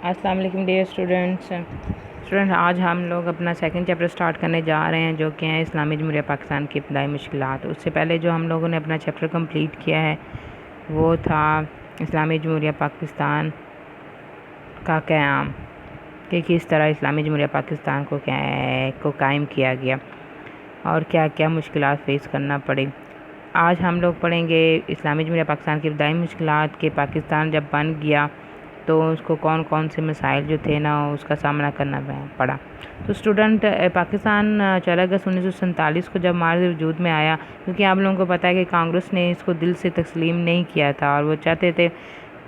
السلام علیکم dear students آج ہم لوگ اپنا سیکنڈ چیپٹر سٹارٹ کرنے جا رہے ہیں جو کہ ہیں اسلامی جمہوریہ پاکستان کی ابتدائی مشکلات۔ اس سے پہلے جو ہم لوگوں نے اپنا چیپٹر کمپلیٹ کیا ہے وہ تھا اسلامی جمہوریہ پاکستان کا قیام، کہ کس طرح اسلامی جمہوریہ پاکستان کو قائم کیا گیا اور کیا کیا مشکلات فیس کرنا پڑی۔ آج ہم لوگ پڑھیں گے اسلامی جمہوریہ پاکستان کی ابتدائی مشکلات، کہ پاکستان جب بن گیا تو اس کو کون کون سے مسائل جو تھے نا اس کا سامنا کرنا پڑا۔ تو اسٹوڈنٹ، پاکستان 4 اگست 1947 کو جب مارز وجود میں آیا، کیونکہ آپ لوگوں کو پتہ ہے کہ کانگریس نے اس کو دل سے تسلیم نہیں کیا تھا اور وہ چاہتے تھے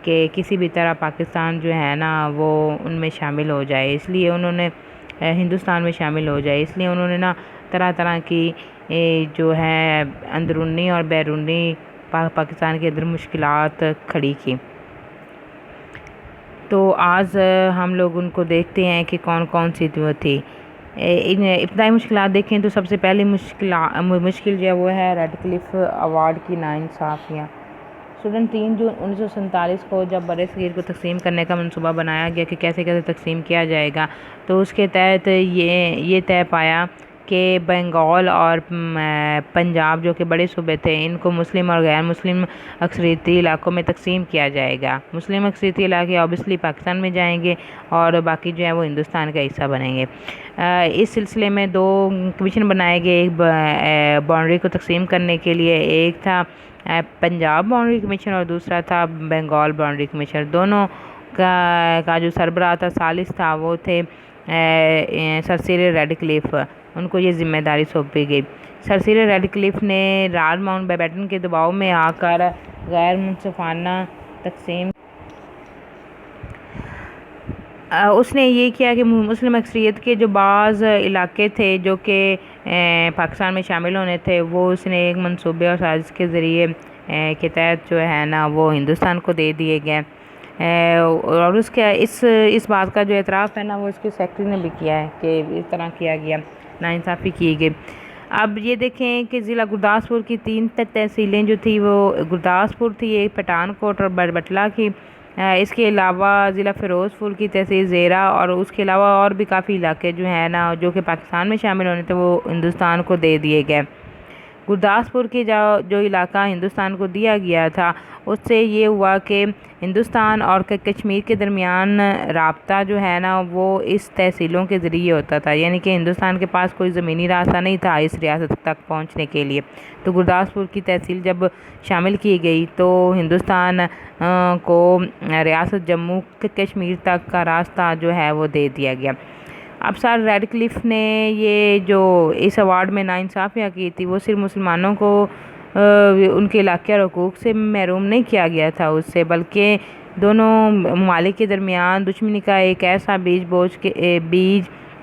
کہ کسی بھی طرح پاکستان جو ہے نا وہ ان میں شامل ہو جائے، اس لیے انہوں نے ہندوستان میں شامل ہو جائے، اس لیے انہوں نے نا طرح طرح کی جو ہے اندرونی اور بیرونی پاکستان کے اندر مشکلات کھڑی کی۔ تو آج ہم لوگ ان کو دیکھتے ہیں کہ کون کون سی وہ تھی۔ ابتدائی مشکلات دیکھیں تو سب سے پہلی مشکل جو ہے وہ ہے ریڈ کلف ایوارڈ کی ناانصافیاں۔ اسٹوڈنٹ 3 جون 1947 کو جب بر صغیر کو تقسیم کرنے کا منصوبہ بنایا گیا کہ کیسے کیسے تقسیم کیا جائے گا، تو اس کے تحت یہ طے پایا کہ بنگال اور پنجاب جو کہ بڑے صوبے تھے، ان کو مسلم اور غیر مسلم اکثریتی علاقوں میں تقسیم کیا جائے گا۔ مسلم اکثریتی علاقے اوبیسلی پاکستان میں جائیں گے اور باقی جو ہے وہ ہندوستان کا حصہ بنیں گے۔ اس سلسلے میں 2 کمیشن بنائے گئے، ایک باؤنڈری کو تقسیم کرنے کے لیے، ایک تھا پنجاب باؤنڈری کمیشن اور دوسرا تھا بنگال باؤنڈری کمیشن۔ دونوں کا جو سربراہ تھا، ثالث تھا، وہ تھے سر سیرل ریڈ کلف، ان کو یہ ذمہ داری سونپی گئی۔ سر سیرل ریڈ کلف نے لارڈ ماؤنٹ بیٹن کے دباؤ میں آ کر غیر منصفانہ تقسیم اس نے یہ کیا کہ مسلم اکثریت کے جو بعض علاقے تھے جو کہ پاکستان میں شامل ہونے تھے، وہ اس نے ایک منصوبے اور سازش کے ذریعے کے تحت جو ہے نا وہ ہندوستان کو دے دیے گئے، اور اس بات کا جو اعتراف ہے نا وہ اس کے سیکرٹری نے بھی کیا ہے کہ اس طرح کیا گیا، ناانصافی کی گئی۔ اب یہ دیکھیں کہ ضلع گرداسپور کی 3 تحصیلیں جو تھی وہ گرداسپور تھی، ایک پٹھان کوٹ اور بٹلہ کی، اس کے علاوہ ضلع فیروز پور کی تحصیل زیرہ، اور اس کے علاوہ اور بھی کافی علاقے جو ہیں نا جو کہ پاکستان میں شامل ہونے تھے وہ ہندوستان کو دے دیے گئے۔ گرداسپور کے جو علاقہ ہندوستان کو دیا گیا تھا، اس سے یہ ہوا کہ ہندوستان اور کشمیر کے درمیان رابطہ جو ہے نا وہ اس تحصیلوں کے ذریعے ہوتا تھا، یعنی کہ ہندوستان کے پاس کوئی زمینی راستہ نہیں تھا اس ریاست تک پہنچنے کے لیے۔ تو گرداسپور کی تحصیل جب شامل کی گئی تو ہندوستان کو ریاست جموں کشمیر تک کا راستہ جو ہے وہ دے دیا گیا۔ اب سر ریڈ کلف نے یہ جو اس ایوارڈ میں ناانصافیاں کی تھی، وہ صرف مسلمانوں کو ان کے علاقے اور حقوق سے محروم نہیں کیا گیا تھا اس سے، بلکہ دونوں ممالک کے درمیان دشمنی کا ایک ایسا بیج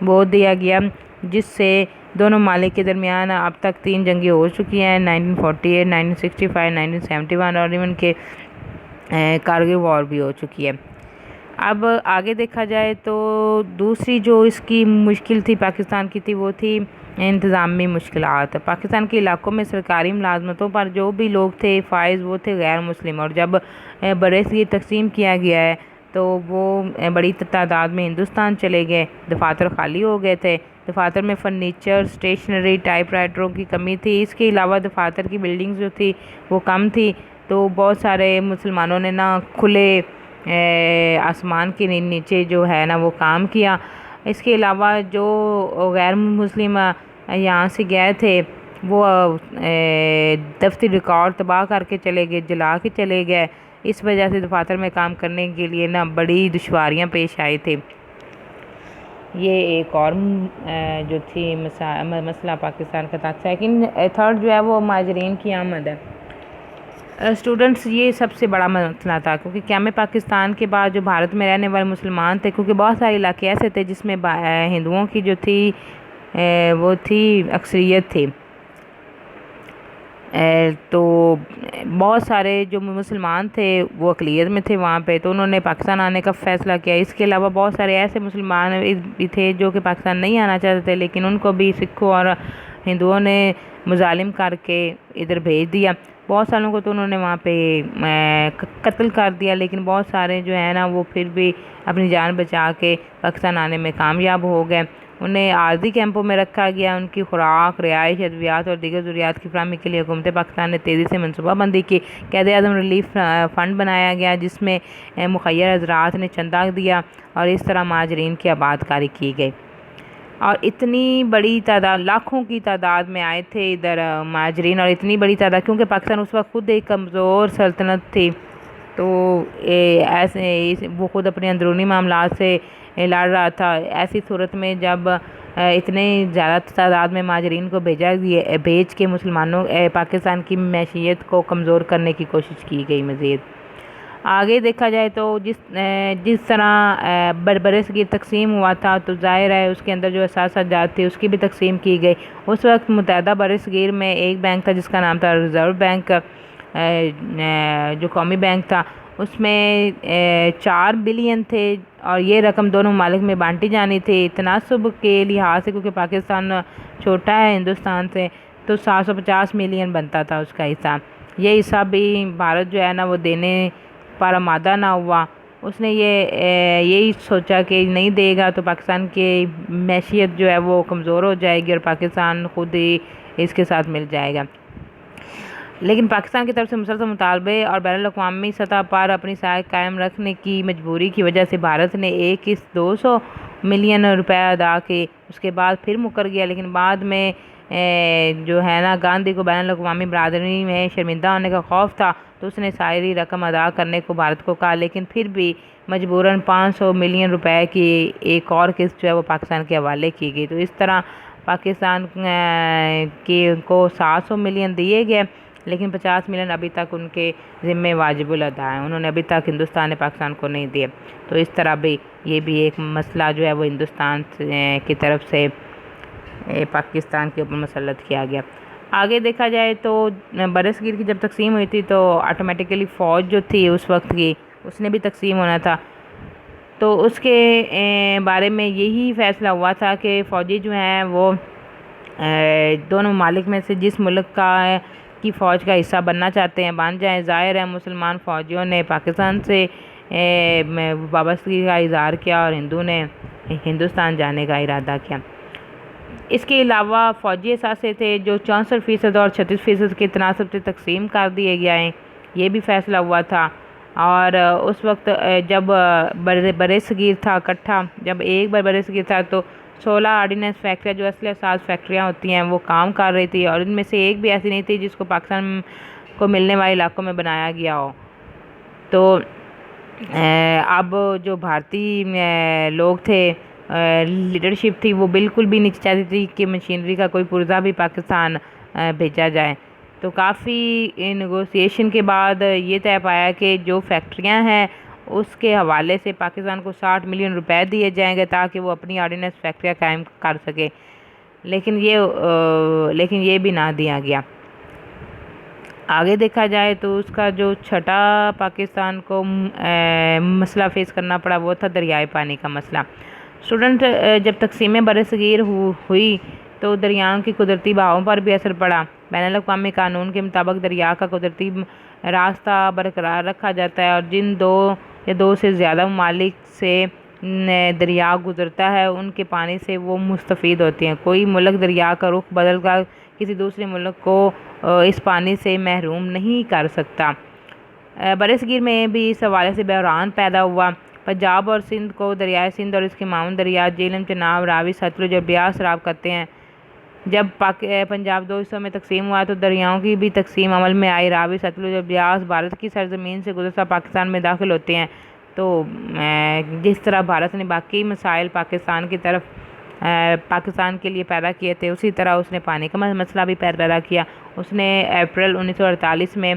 بو دیا گیا جس سے دونوں ممالک کے درمیان اب تک 3 جنگیں ہو چکی ہیں، 1948، 1965، 1971 اور ایون کہ کارگل وار بھی ہو چکی ہے۔ اب آگے دیکھا جائے تو دوسری جو اس کی مشکل تھی پاکستان کی تھی وہ تھی انتظامی مشکلات۔ پاکستان کے علاقوں میں سرکاری ملازمتوں پر جو بھی لوگ تھے فائز، وہ تھے غیر مسلم، اور جب برصغیر تقسیم کیا گیا ہے تو وہ بڑی تعداد میں ہندوستان چلے گئے، دفاتر خالی ہو گئے تھے، دفاتر میں فرنیچر، اسٹیشنری، ٹائپ رائٹروں کی کمی تھی، اس کے علاوہ دفاتر کی بلڈنگز جو تھی وہ کم تھی، تو بہت سارے مسلمانوں نے نا کھلے آسمان کے نیچے جو ہے نا وہ کام کیا۔ اس کے علاوہ جو غیر مسلم یہاں سے گئے تھے وہ دفتری ریکارڈ تباہ کر کے چلے گئے، جلا کے چلے گئے، اس وجہ سے دفاتر میں کام کرنے کے لیے نا بڑی دشواریاں پیش آئی تھی۔ یہ ایک اور جو تھی مسئلہ پاکستان کا تھا۔ تھرڈ جو ہے وہ مہاجرین کی آمد ہے۔ اسٹوڈنٹس، یہ سب سے بڑا مسئلہ تھا، کیونکہ قیام پاکستان کے بعد جو بھارت میں رہنے والے مسلمان تھے، کیونکہ بہت سارے علاقے ایسے تھے جس میں ہندوؤں کی جو تھی وہ تھی اکثریت تھی، تو بہت سارے جو مسلمان تھے وہ اقلیت میں تھے وہاں پہ، تو انہوں نے پاکستان آنے کا فیصلہ کیا۔ اس کے علاوہ بہت سارے ایسے مسلمان بھی تھے جو کہ پاکستان نہیں آنا چاہتے تھے، لیکن ان کو بھی سکھوں اور ہندوؤں نے مظالم کر کے ادھر بھیج دیا۔ بہت سالوں کو تو انہوں نے وہاں پہ قتل کر دیا، لیکن بہت سارے جو ہے نا وہ پھر بھی اپنی جان بچا کے پاکستان آنے میں کامیاب ہو گئے۔ انہیں عارضی کیمپوں میں رکھا گیا، ان کی خوراک، رہائش، ادویات اور دیگر ضروریات کی فراہمی کے لیے حکومت پاکستان نے تیزی سے منصوبہ بندی کی۔ قائد اعظم ریلیف فنڈ بنایا گیا جس میں مخیر حضرات نے چندہ دیا اور اس طرح مہاجرین کی آباد کاری کی گئی، اور اتنی بڑی تعداد، لاکھوں کی تعداد میں آئے تھے ادھر مہاجرین، اور اتنی بڑی تعداد کیونکہ پاکستان اس وقت خود ایک کمزور سلطنت تھی، تو ایسے وہ خود اپنے اندرونی معاملات سے لڑ رہا تھا۔ ایسی صورت میں جب اتنے زیادہ تعداد میں مہاجرین کو بھیج کے مسلمانوں پاکستان کی معیشت کو کمزور کرنے کی کوشش کی گئی۔ مزید آگے دیکھا جائے تو جس طرح برصغیر تقسیم ہوا تھا تو ظاہر ہے اس کے اندر جو اثاثہ جات تھی اس کی بھی تقسیم کی گئی۔ اس وقت متحدہ برصغیر میں ایک بینک تھا جس کا نام تھا ریزرو بینک، جو قومی بینک تھا، اس میں 4 بلین تھے اور یہ رقم دونوں ممالک میں بانٹی جانی تھی۔ تناسب کے لحاظ سے کیونکہ پاکستان چھوٹا ہے ہندوستان سے، تو 750 ملین بنتا تھا اس کا حصہ۔ یہ حصہ بھی بھارت جو ہے نا وہ دینے پر آمادہ نہ ہوا، اس نے یہی سوچا کہ نہیں دے گا تو پاکستان کی معیشت جو ہے وہ کمزور ہو جائے گی اور پاکستان خود ہی اس کے ساتھ مل جائے گا۔ لیکن پاکستان کی طرف سے مسلسل مطالبے اور بین الاقوامی سطح پر اپنی ساکھ قائم رکھنے کی مجبوری کی وجہ سے بھارت نے 200 ملین روپے ادا کیے، اس کے بعد پھر مکر گیا، لیکن بعد میں جو ہے نا گاندھی کو بین الاقوامی برادری میں شرمندہ ہونے کا خوف تھا تو اس نے ساری رقم ادا کرنے کو بھارت کو کہا، لیکن پھر بھی مجبوراً 500 ملین روپے کی ایک اور قسط جو ہے وہ پاکستان کے حوالے کی گئی۔ تو اس طرح پاکستان کو 700 ملین دیے گئے، لیکن 50 ملین ابھی تک ان کے ذمہ واجب الادا ہیں، انہوں نے ابھی تک ہندوستان نے پاکستان کو نہیں دیے۔ تو اس طرح بھی یہ بھی ایک مسئلہ جو ہے وہ ہندوستان کی طرف سے پاکستان کے اوپر مسلط کیا گیا۔ آگے دیکھا جائے تو برصغیر کی جب تقسیم ہوئی تھی تو آٹومیٹیکلی فوج جو تھی اس وقت کی اس نے بھی تقسیم ہونا تھا، تو اس کے بارے میں یہی فیصلہ ہوا تھا کہ فوجی جو ہیں وہ دونوں ممالک میں سے جس ملک کی فوج کا حصہ بننا چاہتے ہیں بن جائیں۔ ظاہر ہے مسلمان فوجیوں نے پاکستان سے وابستگی کا اظہار کیا اور ہندو نے ہندوستان جانے کا ارادہ کیا۔ اس کے علاوہ فوجی اثاثے تھے جو 64% اور 36% کے تناسب سے تقسیم کر دیے گئے، یہ بھی فیصلہ ہوا تھا۔ اور اس وقت جب برصغیر تھا اکٹھا، جب ایک بار برصغیر تھا تو 16 آرڈیننس فیکٹریاں جو اصل اساس فیکٹریاں ہوتی ہیں وہ کام کر رہی تھی، اور ان میں سے ایک بھی ایسی نہیں تھی جس کو پاکستان کو ملنے والے علاقوں میں بنایا گیا ہو۔ تو اب جو بھارتی لوگ تھے، لیڈرشپ تھی، وہ بالکل بھی نہیں چاہتی تھی کہ مشینری کا کوئی پرزہ بھی پاکستان بھیجا جائے۔ تو کافی نیگوسیشن کے بعد یہ طے پایا کہ جو فیکٹریاں ہیں اس کے حوالے سے پاکستان کو 60 ملین روپے دیے جائیں گے تاکہ وہ اپنی آرڈیننس فیکٹریاں قائم کر سکے، لیکن یہ بھی نہ دیا گیا۔ آگے دیکھا جائے تو اس کا جو چھٹا پاکستان کو مسئلہ فیس کرنا پڑا وہ تھا دریائے پانی کا مسئلہ۔ اسٹوڈنٹ، جب تقسیم برصغیر ہوئی تو دریاؤں کی قدرتی بہاؤں پر بھی اثر پڑا۔ بین الاقوامی قانون کے مطابق دریا کا قدرتی راستہ برقرار رکھا جاتا ہے، اور جن 2 یا 2 سے زیادہ ممالک سے دریا گزرتا ہے ان کے پانی سے وہ مستفید ہوتے ہیں۔ کوئی ملک دریا کا رخ بدل کر کسی دوسرے ملک کو اس پانی سے محروم نہیں کر سکتا۔ برصغیر میں بھی اس حوالے سے بحران پیدا ہوا۔ پنجاب اور سندھ کو دریائے سندھ اور اس کے معاون دریا جہلم، چناب، راوی، ستلج اور بیاس سراب کرتے ہیں۔ جب پنجاب 2 حصوں میں تقسیم ہوا تو دریاؤں کی بھی تقسیم عمل میں آئی۔ راوی، ستلج اور بیاس بھارت کی سرزمین سے گزرتا پاکستان میں داخل ہوتے ہیں۔ تو جس طرح بھارت نے باقی مسائل پاکستان کے لیے پیدا کیے تھے، اسی طرح اس نے پانی کا مسئلہ بھی پیدا کیا۔ اس نے اپریل 1948 میں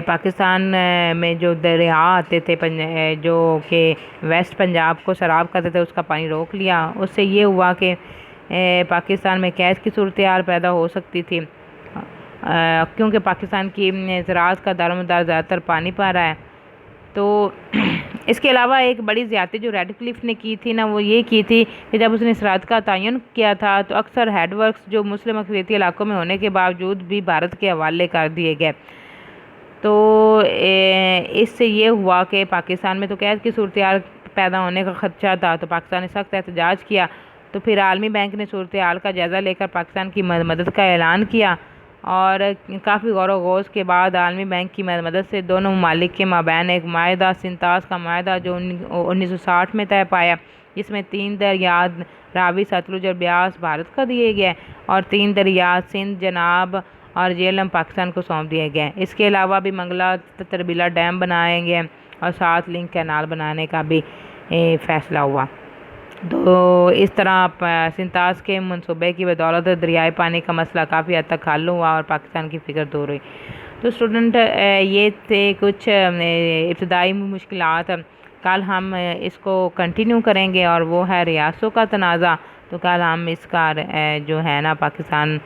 پاکستان میں جو دریا آتے تھے جو کہ ویسٹ پنجاب کو سراب کرتے تھے اس کا پانی روک لیا۔ اس سے یہ ہوا کہ پاکستان میں قحط کی صورتحال پیدا ہو سکتی تھی، کیونکہ پاکستان کی زراعت کا دار و مدار زیادہ تر پانی پر ہے۔ تو اس کے علاوہ ایک بڑی زیادتی جو ریڈ کلف نے کی تھی نا وہ یہ کی تھی کہ جب اس نے اسرات کا تعین کیا تھا تو اکثر ہیڈ ورکس جو مسلم اقلیتی علاقوں میں ہونے کے باوجود بھی بھارت کے حوالے کر دیے گئے۔ تو اس سے یہ ہوا کہ پاکستان میں تو قید کی صورتحال پیدا ہونے کا خدشہ تھا، تو پاکستان نے سخت احتجاج کیا۔ تو پھر عالمی بینک نے صورتحال کا جائزہ لے کر پاکستان کی مدد کا اعلان کیا، اور کافی غور و خوض کے بعد عالمی بینک کی مدد سے دونوں ممالک کے مابین ایک معاہدہ سنتاس کا معاہدہ جو 1960 میں طے پایا، جس میں 3 دریات راوی، ستلج اور بیاس بھارت کا دیے گئے اور 3 دریات سندھ، چناب اور جہلم پاکستان کو سونپ دیے گئے۔ اس کے علاوہ بھی منگلا تربیلا ڈیم بنائے گئے اور 7 لنک کینال بنانے کا بھی فیصلہ ہوا۔ تو اس طرح سنتاس کے منصوبے کی بدولت دریائے پانی کا مسئلہ کافی حد تک حل ہوا اور پاکستان کی فکر دور ہوئی۔ تو اسٹوڈنٹ یہ تھے کچھ ابتدائی مشکلات۔ کل ہم اس کو کنٹینیو کریں گے اور وہ ہے ریاستوں کا تنازع۔ تو کل ہم اس کا جو ہے نا پاکستان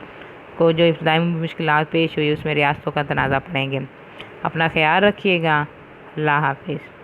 کو جو ابتدائی مشکلات پیش ہوئی اس میں ریاستوں کا تنازع پڑھیں گے۔ اپنا خیال رکھیے گا۔ اللہ حافظ۔